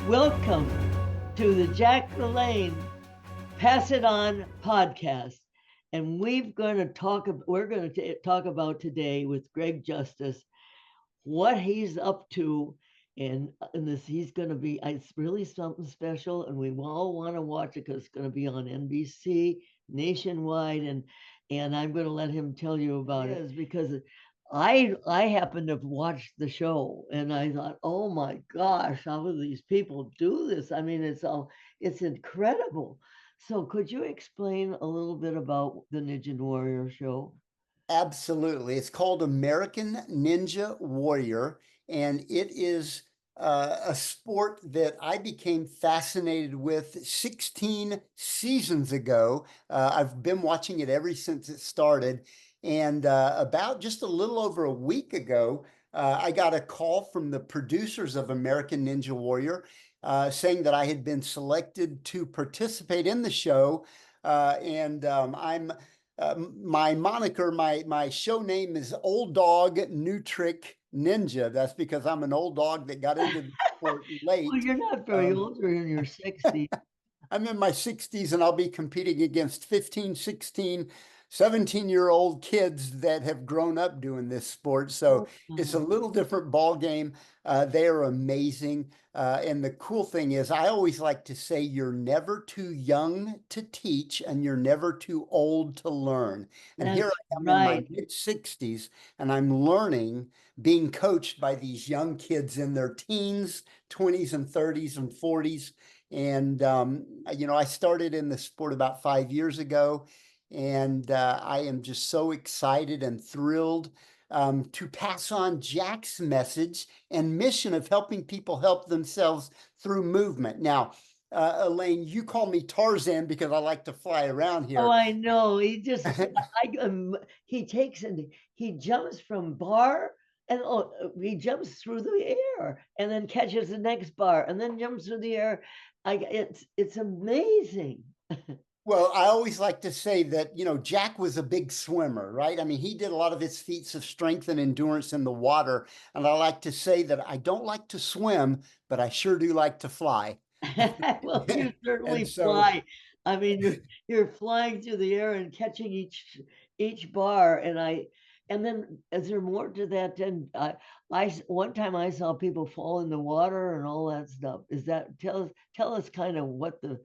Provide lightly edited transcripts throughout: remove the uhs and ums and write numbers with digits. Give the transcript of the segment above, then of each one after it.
Welcome to the LaLanne Pass It On podcast. And we're going to talk about today with Greg Justice what he's up to. And this, he's going to be, it's really something special. And we all want to watch it because it's going to be on NBC nationwide. And I'm going to let him tell you about it because I happened to watch the show and I thought, oh my gosh, how do these people do this? I mean, it's incredible. So could you explain a little bit about the Ninja Warrior show? Absolutely. It's called American Ninja Warrior, and it is a sport that I became fascinated with 16 seasons ago. I've been watching it ever since it started. And about just a little over a week ago, I got a call from the producers of American Ninja Warrior saying that I had been selected to participate in the show. My moniker, my show name is Old Dog New Trick Ninja. That's because I'm an old dog that got into the sport Well, late. you're not very Um, old, you're in your 60s. I'm in my 60s and I'll be competing against 15, 16, 17-year-old kids that have grown up doing this sport. So Oh, it's a little different ball game. They are amazing. And the cool thing is, I always like to say you're never too young to teach and you're never too old to learn. And here that's I am in my right. mid 60s and I'm learning, being coached by these young kids in their teens, 20s and 30s and 40s. And, I started in the sport about 5 years ago, and I am just so excited and thrilled to pass on Jack's message and mission of helping people help themselves through movement. Now, Elaine, you call me Tarzan because I like to fly around Oh, here. I know. He takes and he jumps from bar and he jumps through the air and then catches the next bar and then jumps through the air. It's amazing. Well, I always like to say that, Jack was a big swimmer, right? I mean, he did a lot of his feats of strength and endurance in the water. And I like to say that I don't like to swim, but I sure do like to fly. Well, you And certainly so, fly. I mean, you're flying through the air and catching each bar, and then is there more to that? And one time I saw people fall in the water and all that stuff. Is that tell us kind of what the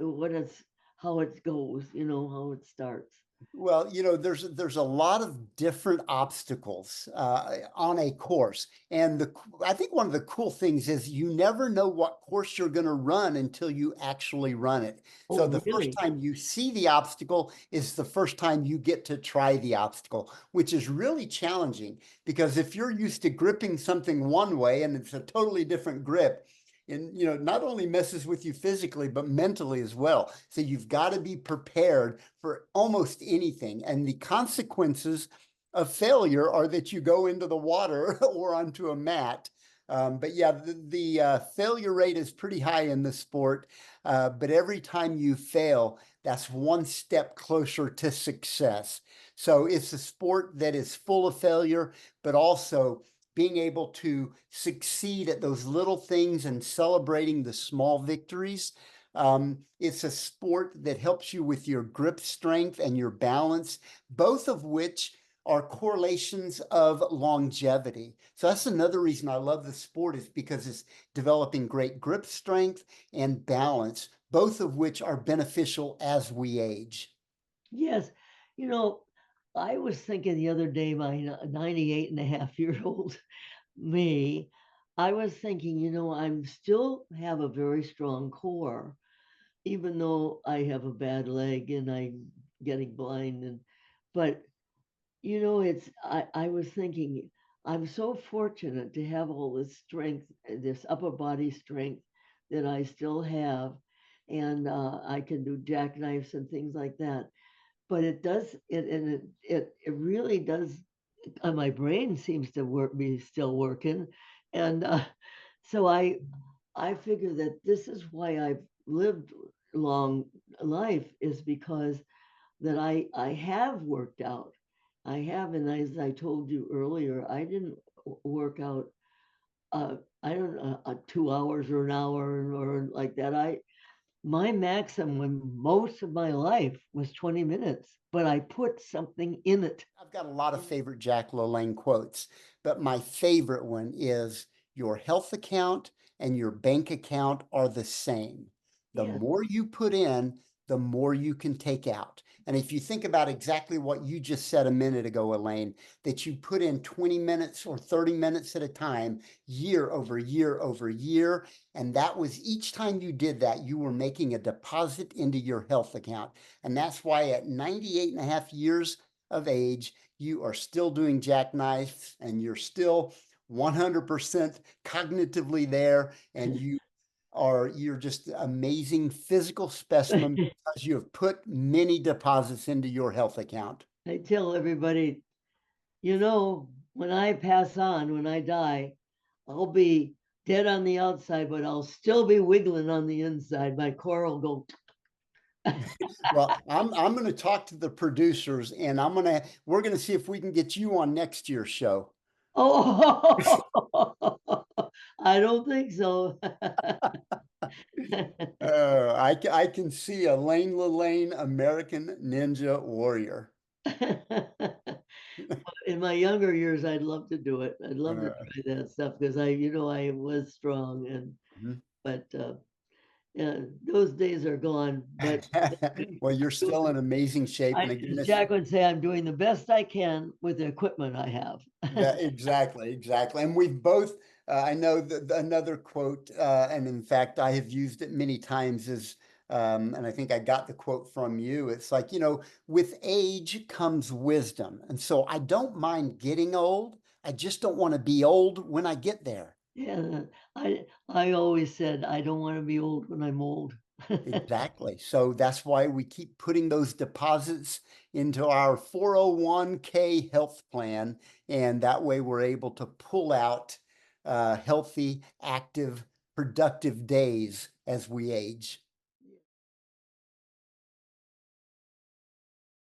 what it's how it goes, how it starts. well, there's a lot of different obstacles on a course, and I think one of the cool things is you never know what course you're going to run until you actually run it. So Oh, the first really? time you see the obstacle is the first time you get to try the obstacle, which is really challenging because if you're used to gripping something one way and it's a totally different grip, and not only messes with you physically but mentally as well, so you've got to be prepared for almost anything, and the consequences of failure are that you go into the water or onto a mat. But yeah, the failure rate is pretty high in the sport, but every time you fail, that's one step closer to success. So it's a sport that is full of failure, but also being able to succeed at those little things and celebrating the small victories. It's a sport that helps you with your grip strength and your balance, both of which are correlations of longevity. So that's another reason I love the sport, is because it's developing great grip strength and balance, both of which are beneficial as we age. Yes. You know, I was thinking the other day, my 98 and a half year old me, I was thinking, I'm still have a very strong core, even though I have a bad leg and I'm getting blind. But, I was thinking, I'm so fortunate to have all this strength, this upper body strength that I still have. And I can do jackknives and things like that, but it does it and it really does. My brain seems to be still working, and so I figure that this is why I've lived long life, is because that I have worked out. I have, and as I told you earlier, I didn't work out I don't know, 2 hours or an hour or like that. My maximum most of my life was 20 minutes, but I put something in it. I've got a lot of favorite Jack LaLanne quotes, but my favorite one is your health account and your bank account are the same. The Yes. more you put in, the more you can take out. And if you think about exactly what you just said a minute ago, Elaine, that you put in 20 minutes or 30 minutes at a time, year over year over year, and that was each time you did that, you were making a deposit into your health account. And that's why at 98 and a half years of age, you are still doing jackknives and you're still 100% cognitively there, and you're just amazing physical specimen because you have put many deposits into your health account. I tell everybody, when I pass on, when I die, I'll be dead on the outside, but I'll still be wiggling on the inside. My core will go. Well, I'm going to talk to the producers, and we're going to see if we can get you on next year's show. Oh, I don't think so. I can see Elaine LaLanne, American Ninja Warrior. In my younger years, I'd love to do it. I'd love to Uh, try that stuff because I was strong mhm. but yeah, those days are gone. But Well, you're still in amazing shape. And again, as if Jack would say, I'm doing the best I can with the equipment I have. that exactly, exactly. And we've both, I know that another quote, and in fact, I have used it many times is, and I think I got the quote from you. It's like, with age comes wisdom. And so I don't mind getting old. I just don't want to be old when I get there. Yeah, I always said I don't want to be old when I'm old. Exactly. So that's why we keep putting those deposits into our 401k health plan. And that way we're able to pull out healthy, active, productive days as we age.